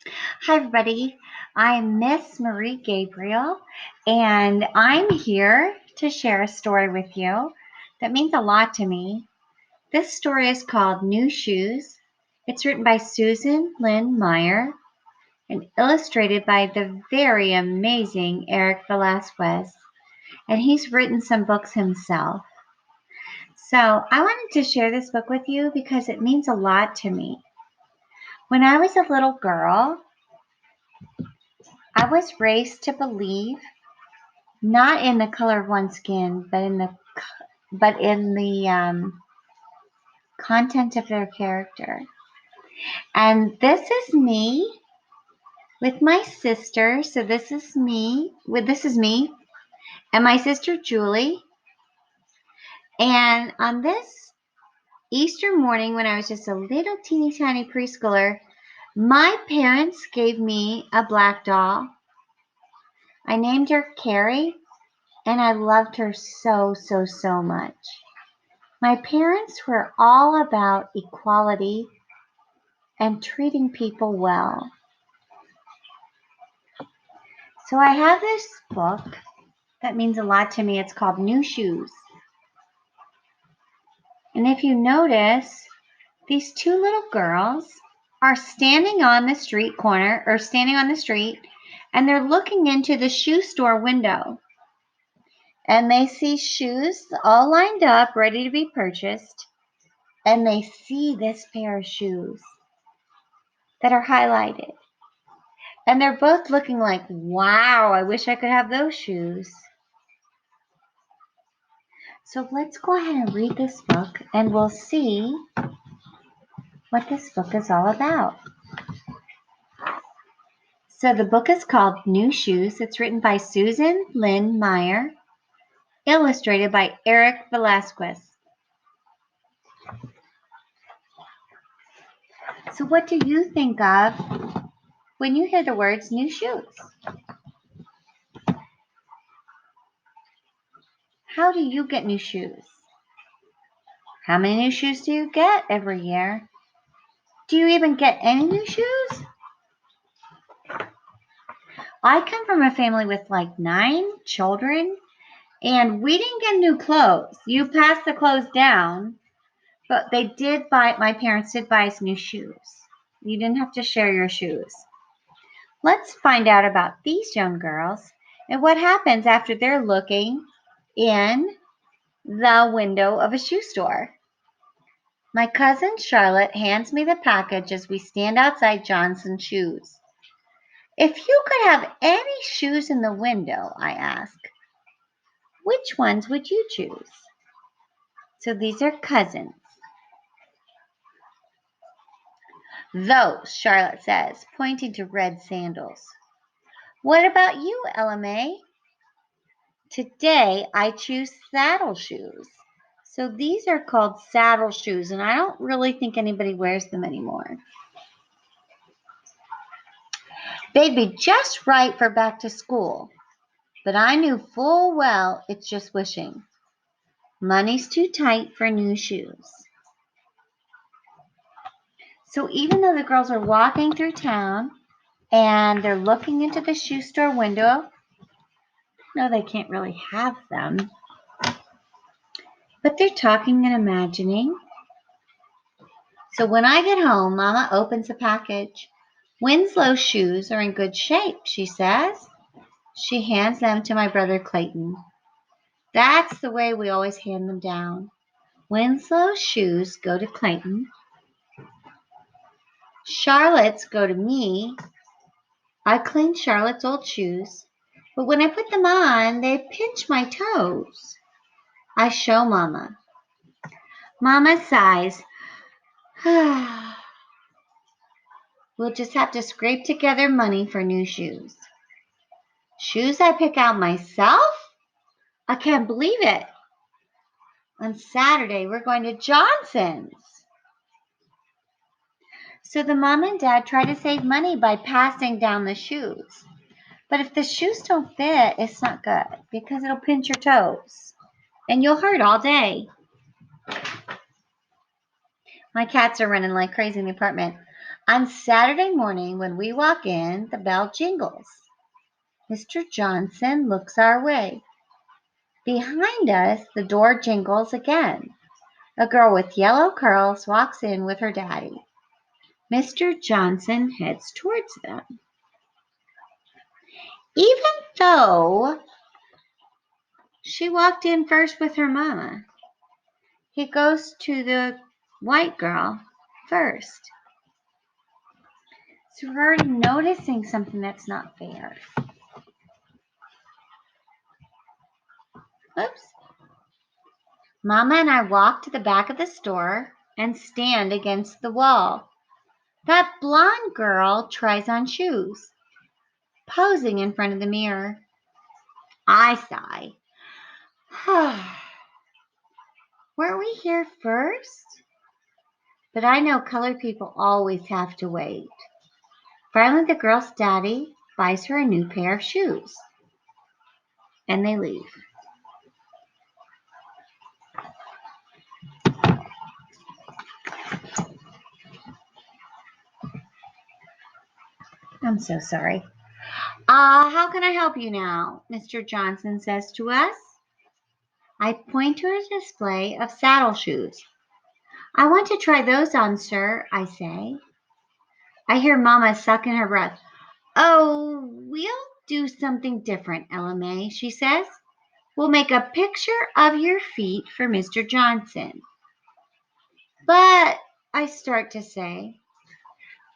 Hi, everybody. I'm Miss Marie Gabriel, and I'm here to share a story with you that means a lot to me. This story is called New Shoes. It's written by Susan Lynn Meyer and illustrated by the very amazing Eric Velasquez. And he's written some books himself. So I wanted to share this book with you because it means a lot to me. When I was a little girl, I was raised to believe not in the color of one's skin, but in the content of their character. And this is me with my sister. So this is me and my sister Julie. And on this Easter morning when I was just a little teeny tiny preschooler, my parents gave me a black doll. I named her Carrie, and I loved her so, so, so much. My parents were all about equality and treating people well. So I have this book that means a lot to me. It's called New Shoes. And if you notice, these two little girls are standing on the street corner or standing on the street, and they're looking into the shoe store window. And they see shoes all lined up, ready to be purchased. And they see this pair of shoes that are highlighted. And they're both looking like, wow, I wish I could have those shoes. So let's go ahead and read this book and we'll see what this book is all about. So the book is called New Shoes. It's written by Susan Lynn Meyer, illustrated by Eric Velasquez. So what do you think of when you hear the words new shoes? How do you get new shoes? How many new shoes do you get every year? Do you even get any new shoes? I come from a family with like 9 children, and we didn't get new clothes. You passed the clothes down, but my parents did buy us new shoes. You didn't have to share your shoes. Let's find out about these young girls and what happens after they're looking in the window of a shoe store. My cousin Charlotte hands me the package as we stand outside Johnson Shoes. If you could have any shoes in the window, I ask, which ones would you choose? So these are cousins. Those, Charlotte says, pointing to red sandals. What about you, Ella May? Today I choose saddle shoes. So these are called saddle shoes, and I don't really think anybody wears them anymore. They'd be just right for back to school, but I knew full well it's just wishing. Money's too tight for new shoes. So even though the girls are walking through town and they're looking into the shoe store window, no, they can't really have them, but they're talking and imagining. So when I get home, Mama opens the package. Winslow's shoes are in good shape, she says. She hands them to my brother Clayton. That's the way we always hand them down. Winslow's shoes go to Clayton. Charlotte's go to me. I clean Charlotte's old shoes, but when I put them on, they pinch my toes. I show Mama. Mama sighs. We'll just have to scrape together money for new shoes. Shoes I pick out myself? I can't believe it. On Saturday, we're going to Johnson's. So the mom and dad try to save money by passing down the shoes. But if the shoes don't fit, it's not good because it'll pinch your toes and you'll hurt all day. My cats are running like crazy in the apartment. On Saturday morning, when we walk in, the bell jingles. Mr. Johnson looks our way. Behind us, the door jingles again. A girl with yellow curls walks in with her daddy. Mr. Johnson heads towards them. Even though she walked in first with her mama, he goes to the white girl first. So we're already noticing something that's not fair. Oops. Mama and I walk to the back of the store and stand against the wall. That blonde girl tries on shoes, posing in front of the mirror. I sigh. Weren't we here first? But I know colored people always have to wait. Finally, the girl's daddy buys her a new pair of shoes. And they leave. I'm so sorry. How can I help you now? Mr. Johnson says to us. I point to a display of saddle shoes. I want to try those on, sir, I say. I hear Mama sucking her breath. Oh, we'll do something different, Ella May, she says. We'll make a picture of your feet for Mr. Johnson. But, I start to say.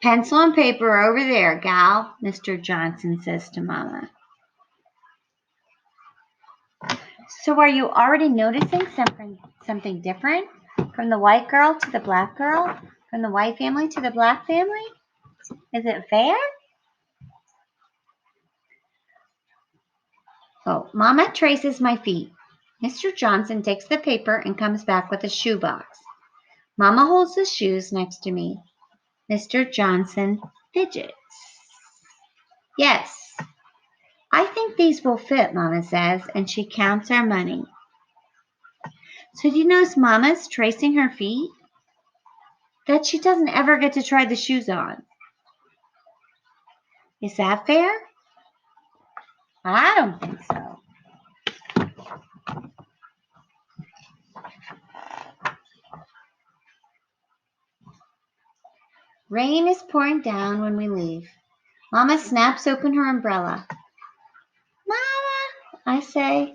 Pencil and paper over there, gal, Mr. Johnson says to Mama. So are you already noticing something different? From the white girl to the black girl? From the white family to the black family? Is it fair? Oh, Mama traces my feet. Mr. Johnson takes the paper and comes back with a shoebox. Mama holds the shoes next to me. Mr. Johnson fidgets. Yes, I think these will fit, Mama says, and she counts our money. So do you notice Mama's tracing her feet? That she doesn't ever get to try the shoes on. Is that fair? I don't think so. Rain is pouring down when we leave. Mama snaps open her umbrella. Mama, I say,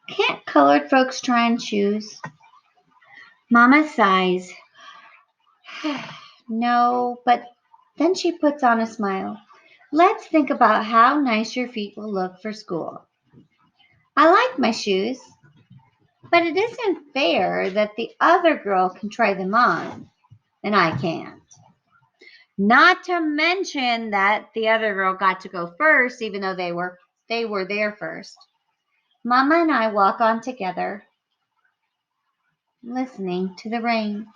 can't colored folks try on shoes? Mama sighs. No, but then she puts on a smile. Let's think about how nice your feet will look for school. I like my shoes, but it isn't fair that the other girl can try them on and I can't. Not to mention that the other girl got to go first, even though they were there first. Mama and I walk on together, listening to the rain.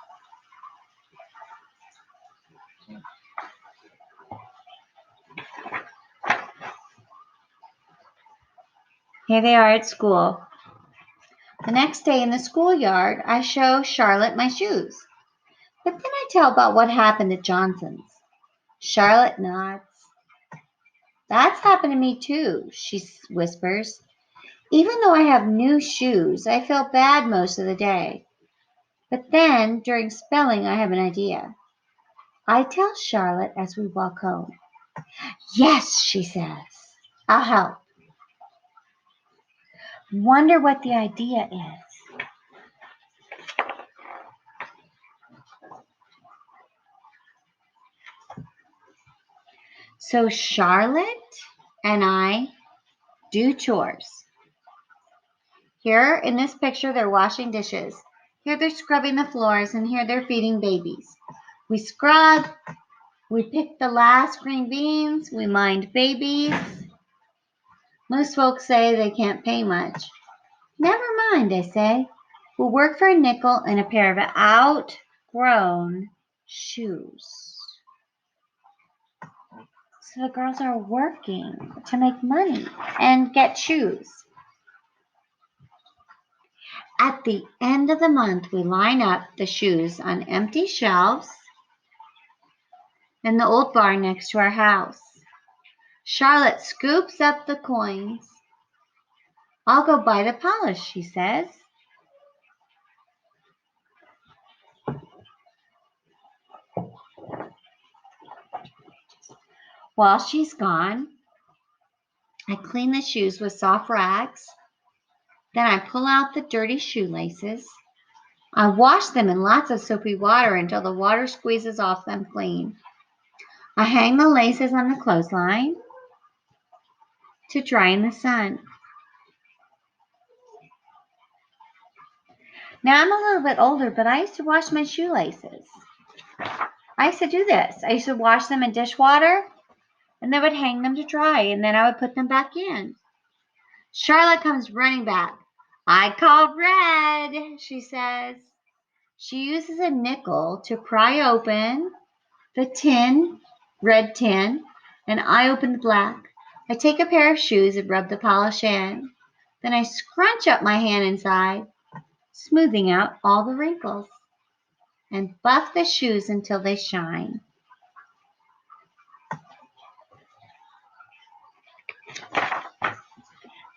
Here they are at school. The next day in the schoolyard, I show Charlotte my shoes. But then I tell about what happened at Johnson's. Charlotte nods. That's happened to me too, she whispers. Even though I have new shoes, I feel bad most of the day. But then, during spelling, I have an idea. I tell Charlotte as we walk home. Yes, she says. I'll help. Wonder what the idea is. So Charlotte and I do chores. Here in this picture, they're washing dishes. Here they're scrubbing the floors, and here they're feeding babies. We scrub, we pick the last green beans, we mind babies. Most folks say they can't pay much. Never mind, I say. We'll work for a nickel and a pair of outgrown shoes. So the girls are working to make money and get shoes. At the end of the month, we line up the shoes on empty shelves in the old barn next to our house. Charlotte scoops up the coins. I'll go buy the polish, she says. While she's gone, I clean the shoes with soft rags. Then I pull out the dirty shoelaces. I wash them in lots of soapy water until the water squeezes off them clean. I hang the laces on the clothesline to dry in the sun. Now I'm a little bit older, but I used to wash my shoelaces. I used to do this. I used to wash them in dishwater and then would hang them to dry, and then I would put them back in. Charlotte comes running back. I called red, she says. She uses a nickel to pry open the red tin, and I open the black. I take a pair of shoes and rub the polish in. Then I scrunch up my hand inside, smoothing out all the wrinkles, and buff the shoes until they shine.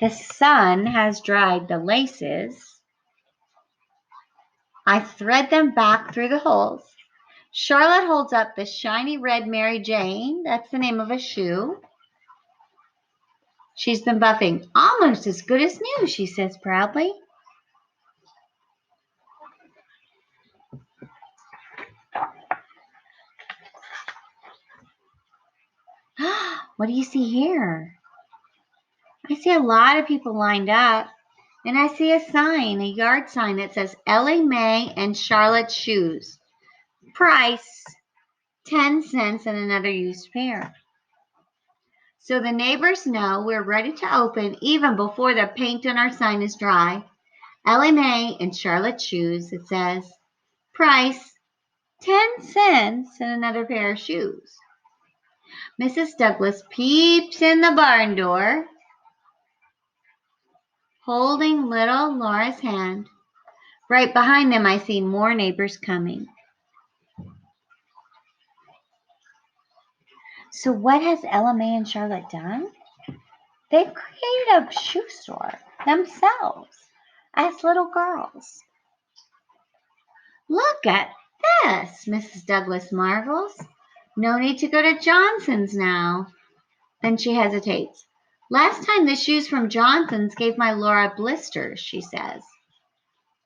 The sun has dried the laces. I thread them back through the holes. Charlotte holds up the shiny red Mary Jane. That's the name of a shoe. She's been buffing almost as good as new, she says proudly. What do you see here? I see a lot of people lined up, and I see a sign, a yard sign that says Ellie Mae and Charlotte Shoes. Price, 10 cents and another used pair. So the neighbors know we're ready to open even before the paint on our sign is dry. Ellie Mae and Charlotte Shoes, it says. Price, 10 cents and another pair of shoes. Mrs. Douglas peeps in the barn door, holding little Laura's hand. Right behind them, I see more neighbors coming. So what has Ella Mae and Charlotte done? They've created a shoe store themselves as little girls. Look at this, Mrs. Douglas marvels. No need to go to Johnson's now. Then she hesitates. Last time the shoes from Johnson's gave my Laura blisters, she says.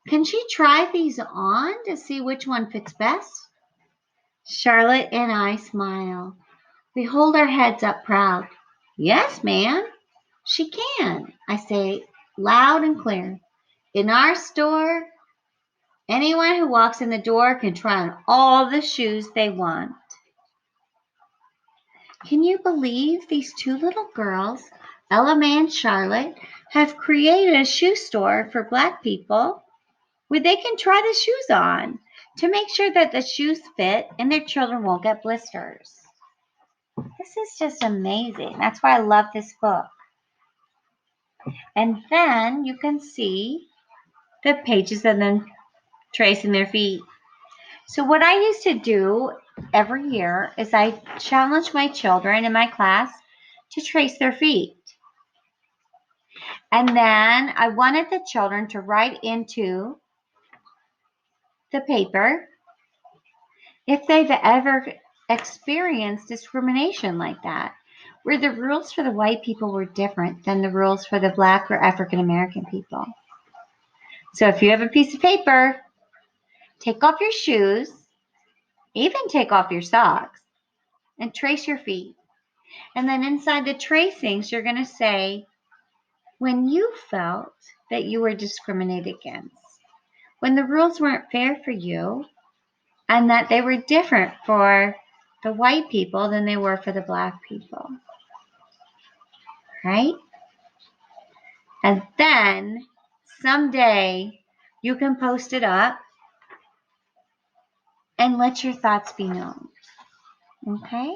Can she try these on to see which one fits best? Charlotte and I smile. We hold our heads up proud. Yes, ma'am, she can, I say loud and clear. In our store, anyone who walks in the door can try on all the shoes they want. Can you believe these two little girls, Ella Mae and Charlotte, have created a shoe store for Black people where they can try the shoes on to make sure that the shoes fit and their children won't get blisters? This is just amazing. That's why I love this book. And then you can see the pages and then tracing their feet. So what I used to do every year is I challenge my children in my class to trace their feet. And then I wanted the children to write into the paper if they've ever experienced discrimination like that, where the rules for the white people were different than the rules for the Black or African American people. So if you have a piece of paper, take off your shoes, even take off your socks, and trace your feet. And then inside the tracings, you're going to say when you felt that you were discriminated against, when the rules weren't fair for you, and that they were different for the white people than they were for the Black people. Right? And then someday you can post it up and let your thoughts be known. Okay?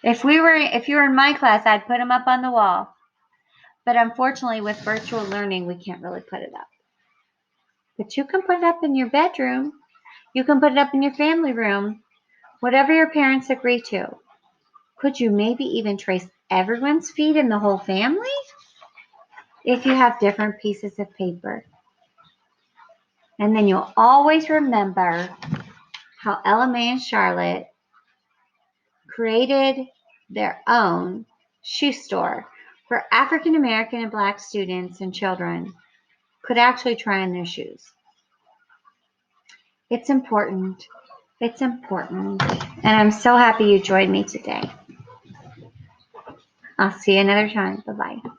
If you were in my class, I'd put them up on the wall. But unfortunately, with virtual learning, we can't really put it up. But you can put it up in your bedroom. You can put it up in your family room. Whatever your parents agree to. Could you maybe even trace everyone's feet in the whole family? If you have different pieces of paper. And then you'll always remember how Ella May and Charlotte created their own shoe store where African American and Black students and children could actually try on their shoes. It's important. It's important. And I'm so happy you joined me today. I'll see you another time. Bye-bye.